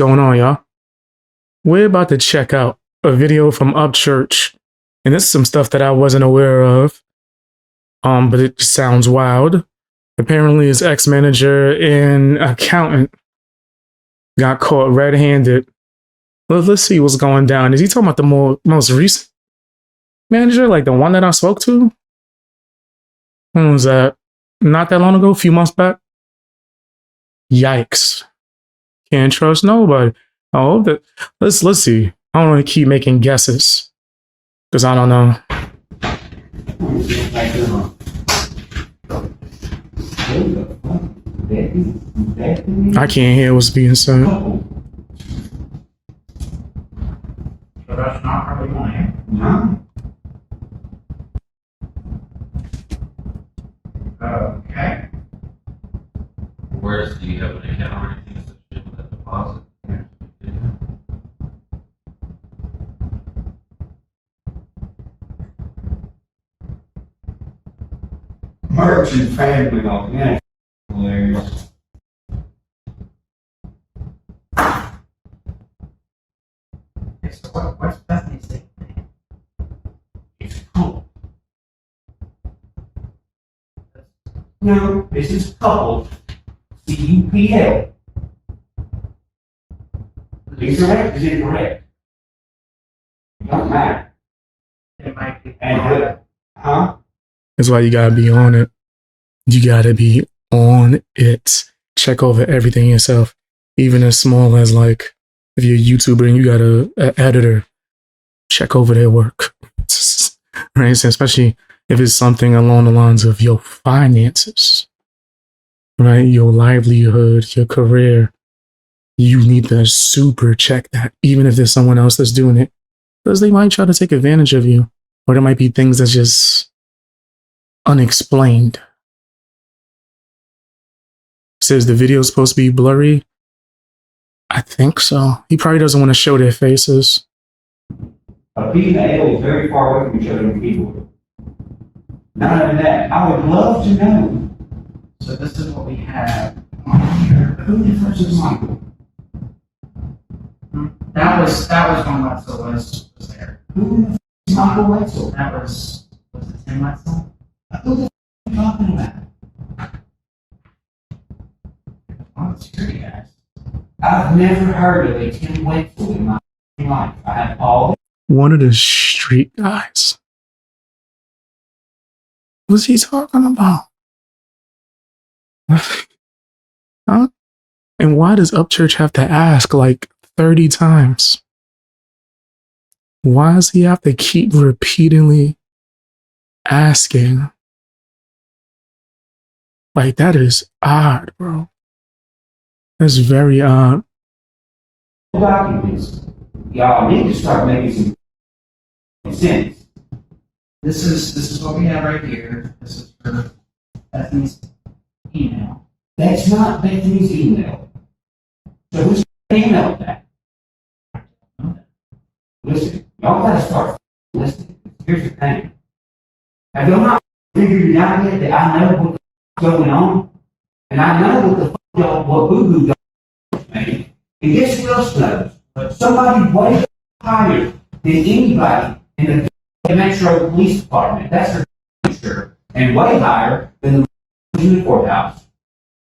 going on, y'all? We're about to check out a video from Upchurch, and this is some stuff that I wasn't aware of. But it sounds wild. Apparently, his ex-manager and accountant got caught red-handed. Let's see what's going down. Is he talking about the most recent manager, like the one that I spoke to? When was that? Not that long ago, a few months back. Yikes! Can't trust nobody. I hope that. Let's see. I don't want to keep making guesses because I don't know. I can't hear what's being said. So that's not how we want it. No. Okay. Whereas do you have an account or anything associated with that deposit? Merchant family on yeah. Hilarious. Okay, so what's Bethany's thing? It's cool. No, this is coupled. CUPL. Is it correct? Is it correct? It don't matter. It might be. And huh? That's why you gotta be on it. You gotta be on it. Check over everything yourself, even as small as like if you're a YouTuber and you got an editor, check over their work, right? So especially if it's something along the lines of your finances, right? Your livelihood, your career. You need to super check that, even if there's someone else that's doing it, because they might try to take advantage of you, or there might be things that's just unexplained. Says the video is supposed to be blurry. I think so. He probably doesn't want to show their faces. A B and a L is very far away from each other in keyboard. Not only that, I would love to know. So this is what we have on here. Who differs Michael? That was when Wetzel was there. Who is Michael Wetzel? That was it Tim Wetzel? Who the f are you talking about? Oh, security guys. I've never heard of a Tim Wetzel in my life. I have all. One of the street guys. What's he talking about? Huh? And why does Upchurch have to ask like 30 times? Why does he have to keep repeatedly asking? Like, that is odd, bro. That's very odd. Documents. Y'all need to start making some sense. This is what we have right here. This is for Bethany's email. That's not Bethany's email. So who's emailed that? Listen, y'all gotta start listening. Here's the thing. Have y'all not figured it out yet that I know what's going on? And I know what the fuck y'all, what boo-boo y'all made. And guess who else knows? Somebody way higher than anybody in the Metro Police Department. That's for sure. And way higher than the courthouse.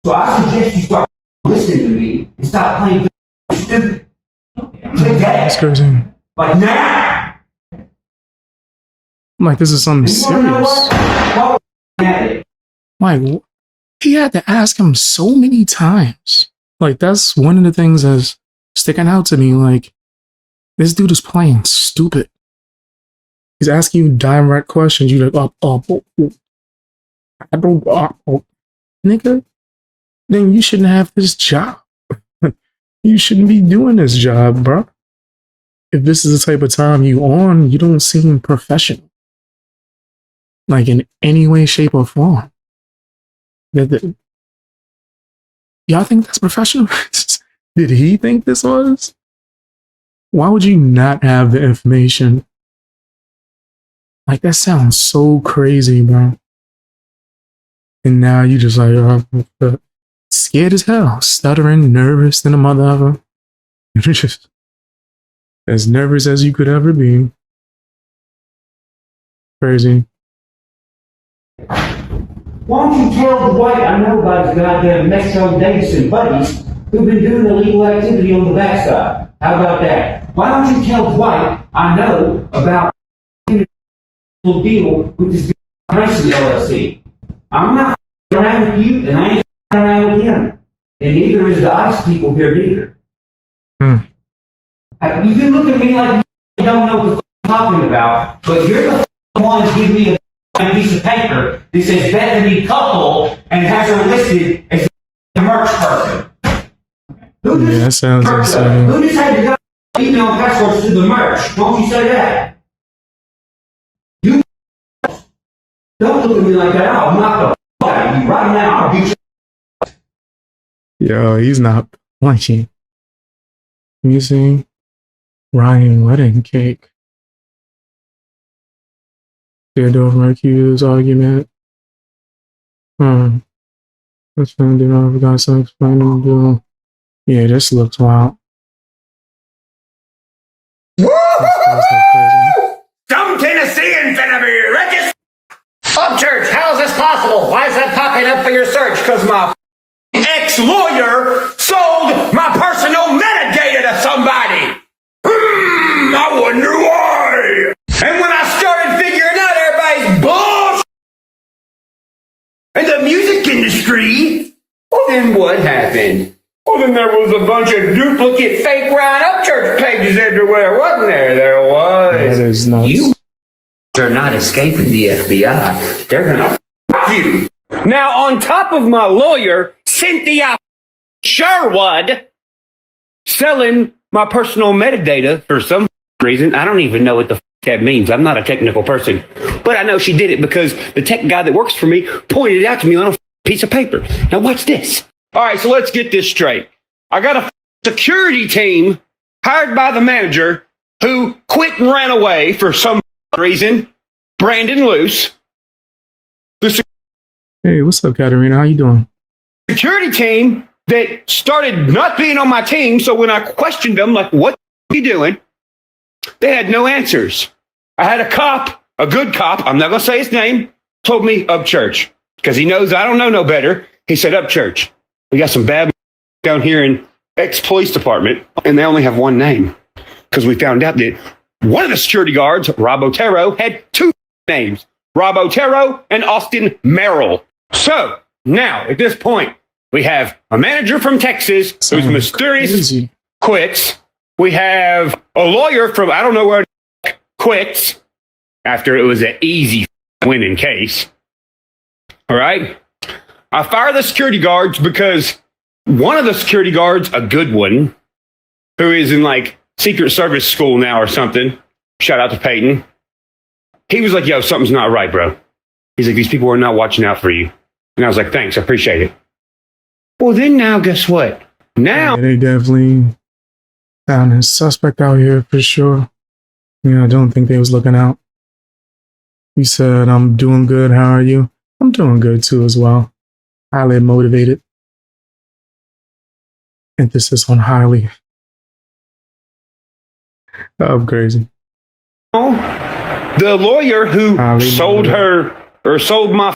So I suggest you start listening to me and stop playing stupid. That's crazy. Like now! Like, this is something serious. Like, he had to ask him so many times. Like, that's one of the things that's sticking out to me. Like, this dude is playing stupid. He's asking you direct questions. You're like, nigga, then you shouldn't have this job. You shouldn't be doing this job, bro. If this is the type of time you on, you don't seem professional. Like, in any way, shape, or form. Y'all think that's professional? Did he think this was? Why would you not have the information? Like, that sounds so crazy, bro. And now you just like, scared as hell, stuttering, nervous than a mother ever. You're just as nervous as you could ever be. Crazy. Why don't you tell Dwight I know about his goddamn Metro Davidson buddies who've been doing illegal activity on the backside? How about that? Why don't you tell Dwight I know about the deal with this Mason LLC? I'm not around with you, and I ain't around with him. And neither is the ICE people here neither. You can look at me like you don't know what I'm talking about, but you're the one to give me a piece of paper that says Bethany Couple and has her listed as a merch person. Yeah, that sounds insane. Who just had to go email passwords to the merch? Won't you say that? You don't look at me like that. I'll knock the out of you right now. I'll beat you. Yo, he's not playing. You see? Ryan wedding cake. Theodore Mercury's argument. That's when did I forgot to explain to do. Yeah, this looks wild. Some Tennessean finna be registered. Upchurch, how is this possible? Why is that popping up for your search? Because my ex-lawyer sold my personal metadata to somebody. I wonder why. And when I started figuring out everybody's bullshit in the music industry, well, then what happened? Well, then there was a bunch of duplicate fake Ryan Upchurch pages everywhere, wasn't there? There was. That is nuts. You are not escaping the FBI. They're gonna f*** you. Now, on top of my lawyer, Cynthia Sherwood, selling my personal metadata for some reason. I don't even know what the f*** that means. I'm not a technical person. But I know she did it because the tech guy that works for me pointed it out to me on a piece of paper. Now, watch this. All right, so let's get this straight. I got a security team hired by the manager who quit and ran away for some reason. Brandon Luce. Hey, what's up, Katerina? How you doing? Security team that started not being on my team, so when I questioned them, like, what are you doing? They had no answers. I had a cop, a good cop, I'm not going to say his name, told me Upchurch, because he knows I don't know no better. He said, Upchurch, we got some bad down here in ex-police department, and they only have one name, because we found out that one of the security guards, Rob Otero, had two names, Rob Otero and Austin Merrill. So, now, at this point, we have a manager from Texas who's mysterious, crazy. Quits. We have a lawyer from I don't know where quits after it was an easy winning case. All right? I fire the security guards because one of the security guards, a good one, who is in like Secret Service school now or something, shout out to Peyton, he was like, yo, something's not right, bro. He's like, these people are not watching out for you. And I was like, thanks, I appreciate it. Well, then now, guess what? Now Yeah, they definitely found a suspect out here for sure. Yeah, I don't think they was looking out. He said, I'm doing good. How are you? I'm doing good too as well. Highly motivated. Emphasis on highly. I'm crazy. the lawyer who Highly sold motivated. her or sold my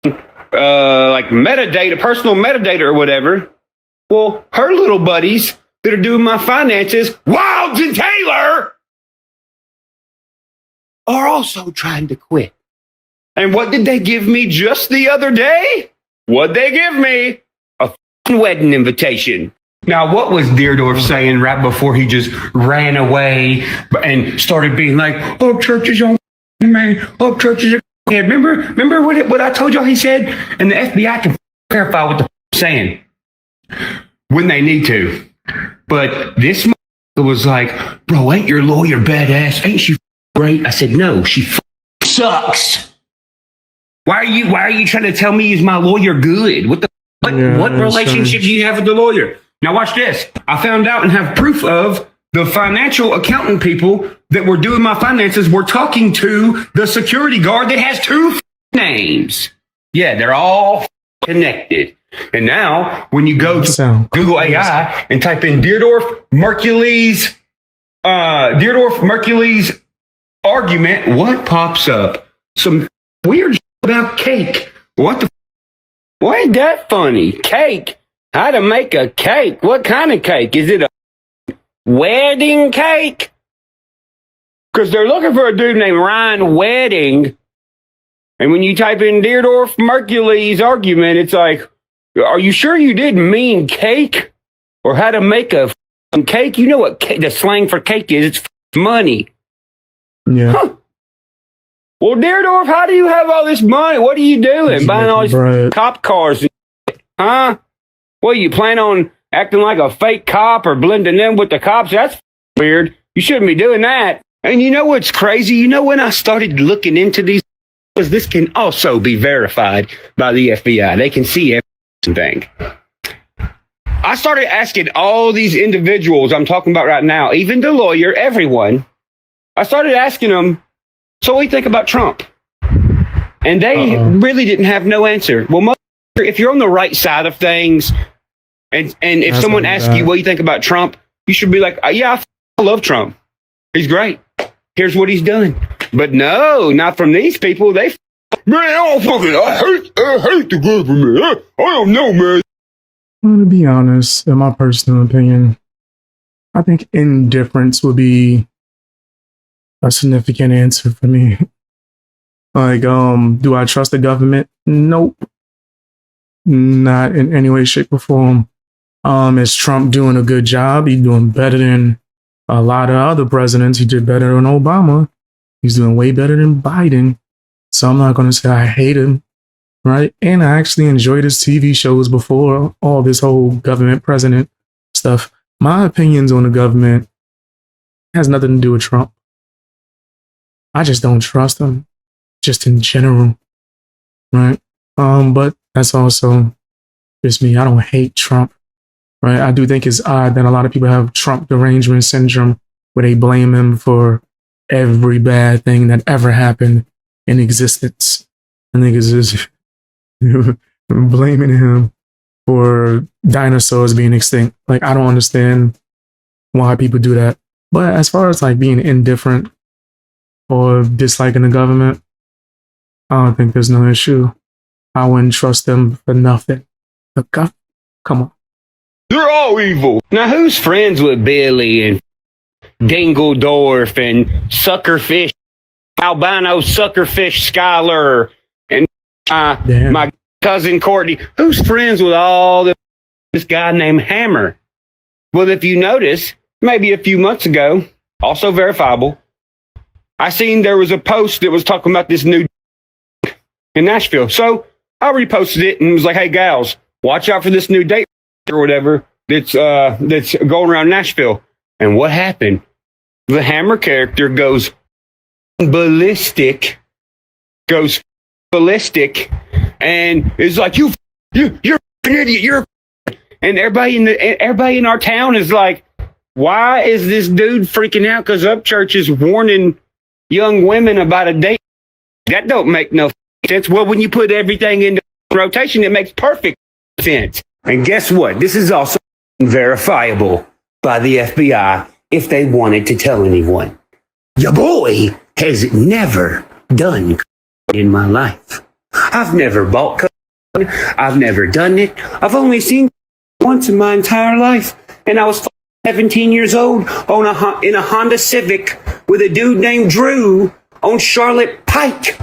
like metadata, personal metadata or whatever, well, her little buddies that are doing my finances, Wilds and Taylor, are also trying to quit. And what did they give me just the other day? What'd they give me? A wedding invitation. Now, what was Deerdorf saying right before he just ran away and started being like, Upchurch is on, man, Upchurch is a Remember what I told y'all he said? And the FBI can clarify what the saying when they need to. But this was like, bro, ain't your lawyer badass? Ain't she great? I said, no, she sucks. Why are you trying to tell me is my lawyer good? What relationship do you have with the lawyer? Now watch this. I found out and have proof of the financial accountant people that were doing my finances were talking to the security guard that has two names. Yeah, they're all connected. And now, when you go to Sound Google AI and type in Deardorff-Mercules argument, what pops up? Some weird shit about cake. What the? Why ain't that funny? Cake? How to make a cake? What kind of cake? Is it a wedding cake? Because they're looking for a dude named Ryan Wedding. And when you type in Deardorff-Mercules argument, it's like, are you sure you didn't mean cake? Or how to make a cake? You know what the slang for cake is? It's money. Yeah. Huh. Well, Deardorff, how do you have all this money? What are you doing? Buying all these Bread. cop cars and shit, huh? Well, you plan on acting like a fake cop or blending in with the cops? That's weird. You shouldn't be doing that. And you know what's crazy? You know when I started looking into these, because this can also be verified by the FBI. They can see everything. I started asking all these individuals I'm talking about right now, even the lawyer, everyone. I started asking them, so what do you think about Trump? And they really didn't have no answer. Well, if you're on the right side of things, and if That's someone not asks bad. you, what do you think about Trump? You should be like, yeah, I love Trump. He's great. Here's what he's done. But no, not from these people. I hate the government. I don't know, man. Well, to be honest, in my personal opinion, I think indifference would be a significant answer for me. Like, do I trust the government? Nope. Not in any way, shape, or form. Is Trump doing a good job? He's doing better than a lot of other presidents. He did better than Obama. He's doing way better than Biden. So I'm not going to say I hate him, right? And I actually enjoyed his TV shows before all this whole government president stuff. My opinions on the government has nothing to do with Trump. I just don't trust him, just in general, right? But that's also just me. I don't hate Trump, right? I do think it's odd that a lot of people have Trump derangement syndrome, where they blame him for every bad thing that ever happened in existence. I think it's just blaming him for dinosaurs being extinct. Like, I don't understand why people do that. But as far as like being indifferent or disliking the government, I don't think there's no issue. I wouldn't trust them for nothing. The come on. They're all evil. Now, who's friends with Billy and Dingledorf and Suckerfish, albino Suckerfish Skyler, and Damn. my cousin Courtney? Who's friends with all this guy named Hammer? Well, if you notice, maybe a few months ago, also verifiable, I seen there was a post that was talking about this new in Nashville. So I reposted it and was like, hey, gals, watch out for this new date or whatever that's going around Nashville. And what happened? The Hammer character goes ballistic, and is like, you're an idiot, and everybody in our town is like, why is this dude freaking out? Because Upchurch is warning young women about a date. That don't make no sense. Well, when you put everything into rotation, it makes perfect sense. And guess what? This is also verifiable by the FBI if they wanted to tell anyone. Your boy has never done in my life. I've never bought I've never done it. I've only seen once in my entire life. And I was 17 years old in a Honda Civic with a dude named Drew on Charlotte Pike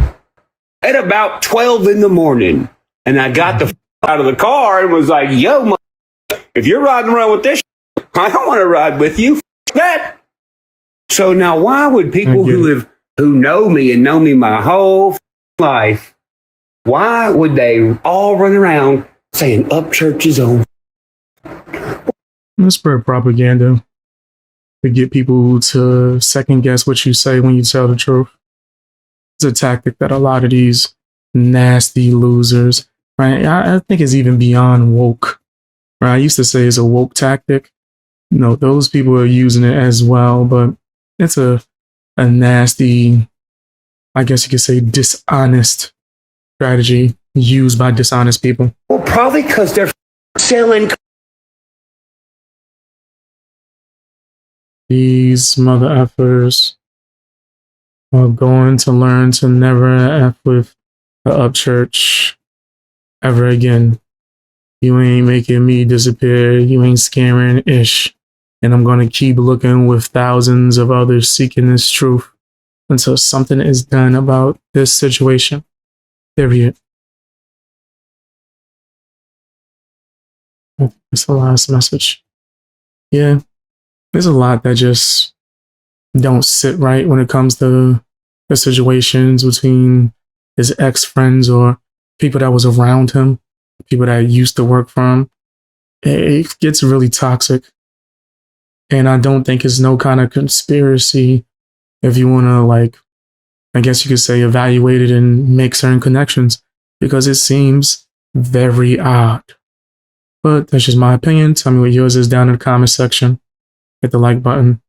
at about 12 in the morning. And I got the out of the car and was like, yo, if you're riding around with this, I don't want to ride with you. That. So now why would people who know me and know me my whole life, why would they all run around saying Upchurch is on? Let's spread propaganda to get people to second guess what you say when you tell the truth. It's a tactic that a lot of these nasty losers, right? I think it's even beyond woke. Right? I used to say it's a woke tactic. No, those people are using it as well, but it's a nasty, I guess you could say, dishonest strategy used by dishonest people. Well, probably because they're selling. These mother effers are going to learn to never F with the Upchurch ever again. You ain't making me disappear. You ain't scaring ish. And I'm going to keep looking with thousands of others seeking this truth until something is done about this situation. Period. That's the last message. Yeah, there's a lot that just don't sit right when it comes to the situations between his ex-friends or people that was around him, people that used to work for him. It gets really toxic. And I don't think it's no kind of conspiracy if you want to, like, I guess you could say, evaluate it and make certain connections, because it seems very odd. But that's just my opinion. Tell me what yours is down in the comment section. Hit the like button.